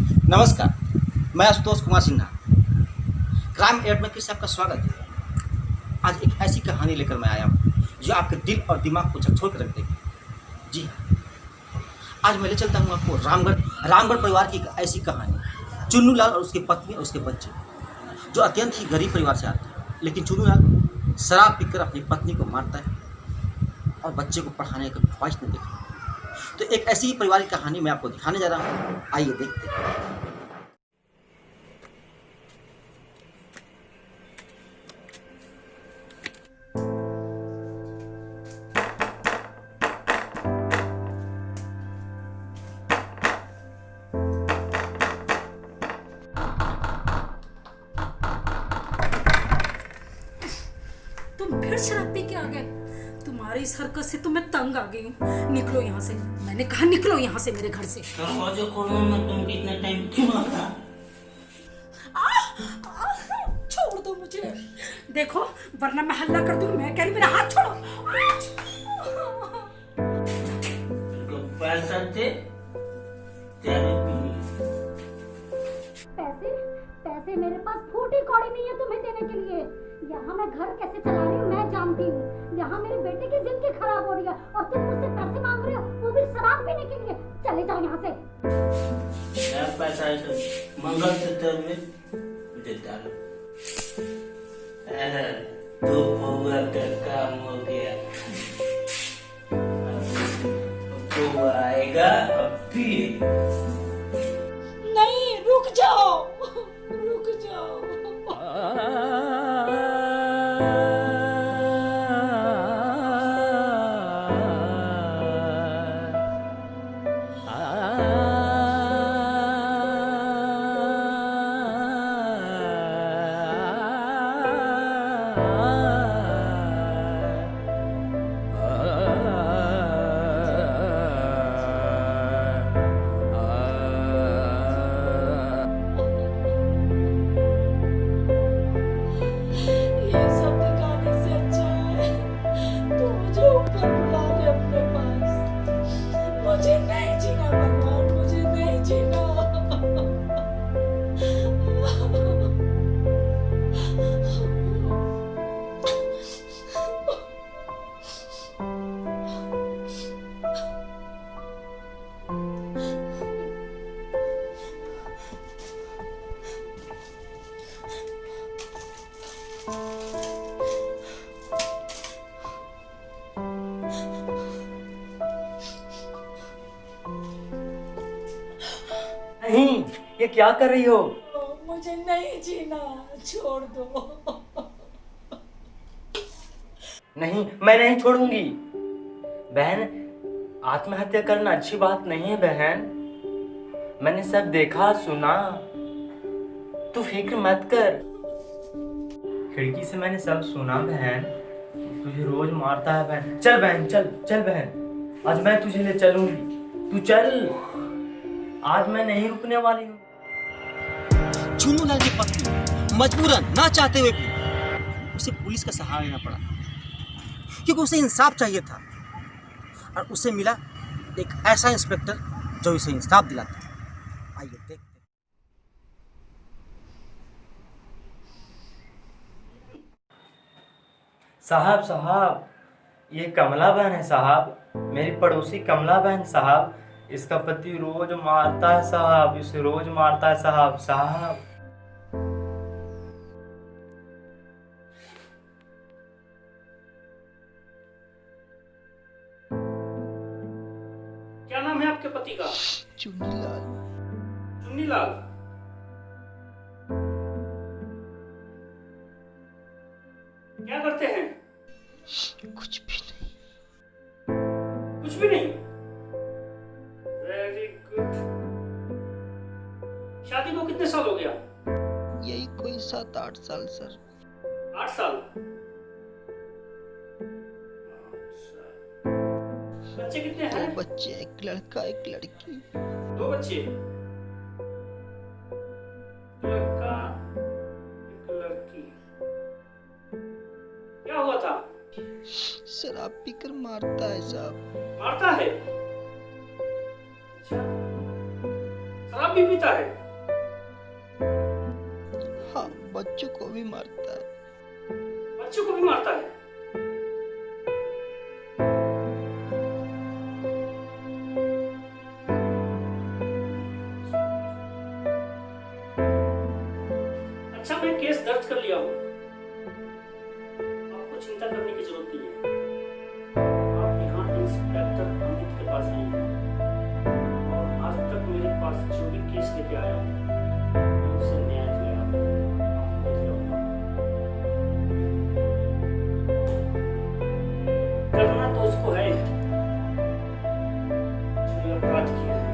नमस्कार, मैं Ashutosh Kumar Sinha. Crime add में फिर से आपका स्वागत है। आज एक ऐसी कहानी लेकर मैं आया हूँ जो आपके दिल और दिमाग को झकझोर कर रख देगी। जी हाँ, आज मैं ले चलता हूँ आपको रामगढ़ परिवार की एक ऐसी कहानी। चुन्नू लाल और उसकी पत्नी और उसके बच्चे जो अत्यंत ही गरीब परिवार से आते हैं, लेकिन चुन्नू लाल शराब पीकर अपनी पत्नी को मारता है और बच्चे को पढ़ाने की ख्वाहिश नहीं देखता। तो एक ऐसी ही परिवार की कहानी मैं आपको दिखाने जा रहा हूँ। आइए देखते हैं। तुम फिर शराब पी के आ गए। तुम्हारी इस हरकत से तो मैं तंग आ गई हूँ। निकलो यहाँ से, मैंने कहा निकलो यहाँ से मेरे घर से। दरवाजे खोलने में तुमको इतना टाइम क्यों लगा? छोड़ दो मुझे, देखो वरना मैं हल्ला कर दूँ। मैं कह रही मेरा हाथ छोड़ो। तुमको पैसा दे, तेरे पैसे पैसे मेरे पास फूटी कौड़ी नहीं है तुम्हें देने के लिए। यहाँ मैं घर कैसे चला रही हूँ मैं जानती हूँ। यहाँ मेरे बेटे की जिंदगी खराब हो रही है और तुम मुझसे पैसे मांग रहे हो, वो भी शराब पीने के लिए। चले जाओ यहाँ से। मेरा पैसा है तो मंगल सूत्र में देता हूँ। तो पौवा का काम हो गया। अब पौवा आएगा अभी। नहीं, रुक जाओ, रुक जाओ। ये सब दिखाने से अच्छा है तू मुझे ऊपर बुला ले अपने पास। मुझे नहीं जीना भगवान, मुझे नहीं जीना। नहीं, ये क्या कर रही हो? मुझे नहीं जीना, छोड़ दो। नहीं, मैं नहीं छोड़ूंगी। बहन, आत्महत्या करना अच्छी बात नहीं है बहन। मैंने सब देखा सुना, तू फिक्र मत कर। खिड़की से मैंने सब सुना बहन। तुझे रोज मारता है बहन। चल बहन, चल चल बहन, आज मैं तुझे ले चलूंगी। तू चल, आज मैं नहीं रुकने वाली हूँ। चुन्नू लाल की पत्नी मजबूरन ना चाहते हुए भी उसे पुलिस का सहारा लेना पड़ा, क्योंकि उसे इंसाफ चाहिए था और उसे मिला एक ऐसा इंस्पेक्टर जो उसे इंसाफ दिलाता। आइए देखते हैं। साहब साहब, ये कमला बहन है साहब, मेरी पड़ोसी कमला बहन साहब। इसका पति रोज मारता है साहब, इसे रोज मारता है साहब। साहब, क्या नाम है आपके पति का? चुन्नी लाल। चुन्नी लाल। क्या करते हैं? कुछ भी नहीं। कुछ भी नहीं। Very good. शादी को कितने साल हो गया? यही कोई 7-8 साल सर। 8 साल। बच्चे कितने हैं? बच्चे, एक लड़का एक लड़की। 2 बच्चे। लड़का एक लड़की। क्या हुआ था? शराब पीकर मारता है साहब। मारता है? अच्छा, शराब भी भी पीता है? हाँ, बच्चों को भी मारता है। बच्चों को भी मारता है? अच्छा, मैं केस दर्ज कर लिया हूँ। आपको चिंता करने की जरूरत नहीं है। आप यहाँ इंस्पेक्टर अमित के पास नहीं हैं। और आज तक मेरे पास जो भी केस लेके आया हूँ, मैं उसे न्याय दिलाया हूँ। आपको दिलाऊंगा। करना तो उसको है जो ये अपराध किया है।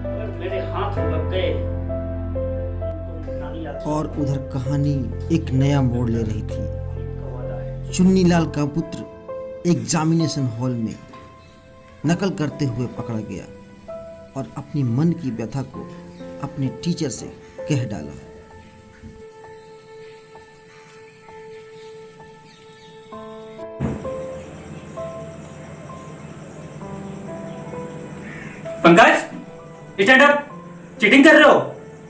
अगर मेरे हाथ लग गए और उधर कहानी एक नया मोड़ ले रही थी। चुन्नीलाल का पुत्र एग्जामिनेशन हॉल में नकल करते हुए पकड़ा गया और अपनी मन की व्यथा को अपने टीचर से कह डाला। Pankaj, stand up. चीटिंग कर रहे हो?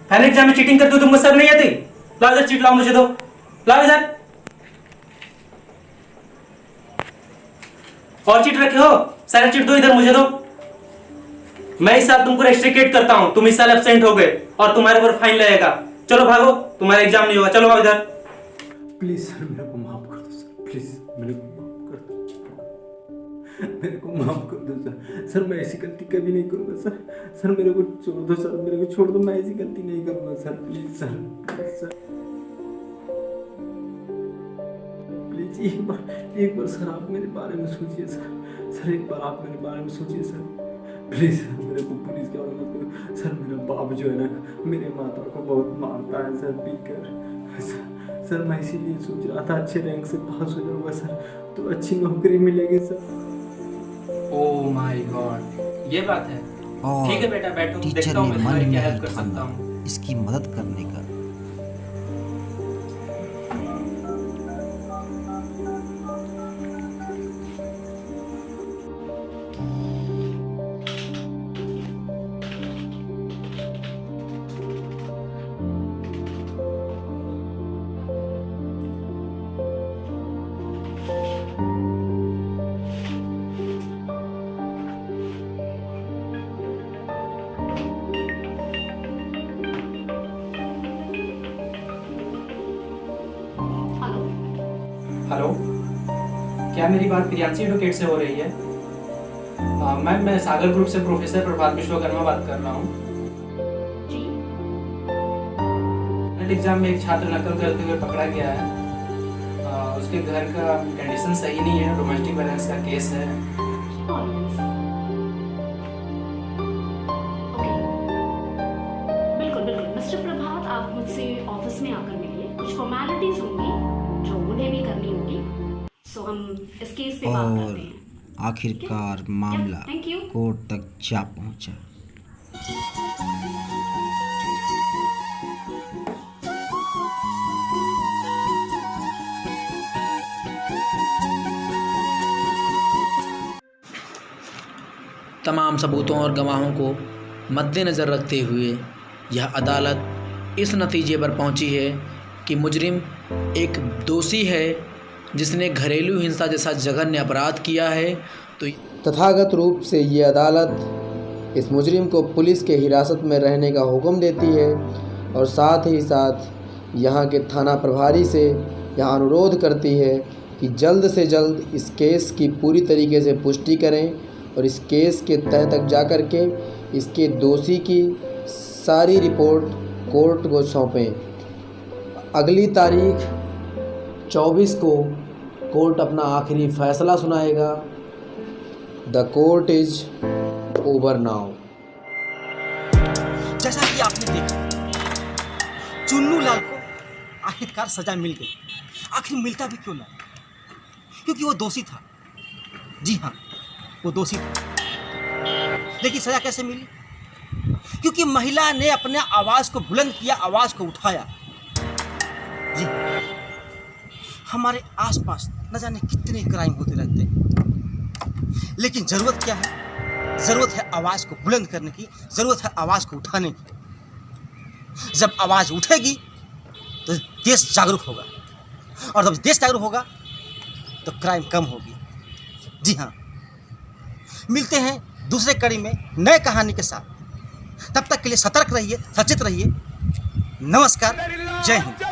फाइनल एग्जाम में चीटिंग करते हो, तुमको शर्म नहीं आती? लाओ इधर चीट, लाओ मुझे दो, लाओ इधर। और चीट रखे हो? सारे चीट दो इधर, मुझे दो। मैं इस साल तुमको रेस्ट्रिकेट करता हूं, तुम इस साल एब्सेंट हो गए और तुम्हारे ऊपर फाइन लगेगा। चलो भागो, तुम्हारा एग्जाम नहीं होगा। चलो आओ इधर। प्लीज सर, मेरे को माफ कर दो सर, प्लीज मेरे को माफ कर दो, मेरे को माफ कर दो सर। सर मैं ऐसी गलती कभी नहीं करूँगा सर। सर मेरे को छोड़ दो सर, मेरे को छोड़ दो, मैं ऐसी गलती नहीं करूँगा sir. Please sir, please sir, please एक बार सर आप मेरे बारे में सोचिए सर। सर एक बार आप मेरे बारे में सोचिए सर, प्लीज सर। मेरे को पुलिस के हवाले मत करो सर। मेरा बाप जो है ना, मेरे माता को बहुत मारता है सर, पीकर। सर मैं इसीलिए सोच रहा था अच्छे रैंक से पास हो जाऊंगा सर, तो अच्छी नौकरी मिलेगी सर। ओह माय गॉड, ये बात है। और ठीक है बेटा, बैठो, टीचर देखता हूँ ने मैं मन तुम्हारी में क्या ही हेल्प कर सकता ठाना हूँ। इसकी मदद करने का। हेलो, क्या मेरी बात प्रियांशी एडवोकेट से हो रही है? मैम, मैं सागर ग्रुप से प्रोफेसर प्रभात विश्वकर्मा बात कर रहा हूँ। जी, नेट एग्जाम में एक छात्र नकल करते हुए पकड़ा गया है। उसके घर का कंडीशन सही नहीं है, डोमेस्टिक वायलेंस का केस है। बिल्कुल बिल्कुल मिस्टर प्रभात, आप मुझसे ऑफिस में आकर मिलिए। कुछ फॉर्मेलिटीज होंगी जो उन्हें भी करनी होगी, सो हम इस केस पे बात करते और हैं। आखिरकार मामला थैंक यू। कोर्ट तक जा पहुंचा। तमाम सबूतों और गवाहों को मद्देनज़र रखते हुए यह अदालत इस नतीजे पर पहुंची है कि मुजरिम एक दोषी है जिसने घरेलू हिंसा जैसा जघन्य अपराध किया है। तो तथागत रूप से ये अदालत इस मुजरिम को पुलिस के हिरासत में रहने का हुक्म देती है और साथ ही साथ यहाँ के थाना प्रभारी से यह अनुरोध करती है कि जल्द से जल्द इस केस की पूरी तरीके से पुष्टि करें और इस केस के तह तक जा कर के इसके दोषी की सारी रिपोर्ट कोर्ट को सौंपें। अगली तारीख 24 को कोर्ट अपना आखिरी फैसला सुनाएगा। The court is over now. जैसा कि आपने देखा, चुन्नू लाल को आखिरकार सजा मिल गई। आखिर मिलता भी क्यों ना, क्योंकि वो दोषी था। जी हाँ, वो दोषी था। लेकिन सजा कैसे मिली? क्योंकि महिला ने अपने आवाज़ को बुलंद किया, आवाज़ को उठाया। जी, हमारे आसपास न जाने कितने क्राइम होते रहते हैं, लेकिन ज़रूरत क्या है? ज़रूरत है आवाज़ को बुलंद करने की, ज़रूरत है आवाज़ को उठाने की। जब आवाज़ उठेगी तो देश जागरूक होगा, और जब देश जागरूक होगा तो क्राइम कम होगी। जी हाँ, मिलते हैं दूसरे कड़ी में नए कहानी के साथ। तब तक के लिए सतर्क रहिए, सचेत रहिए। नमस्कार, जय हिंद।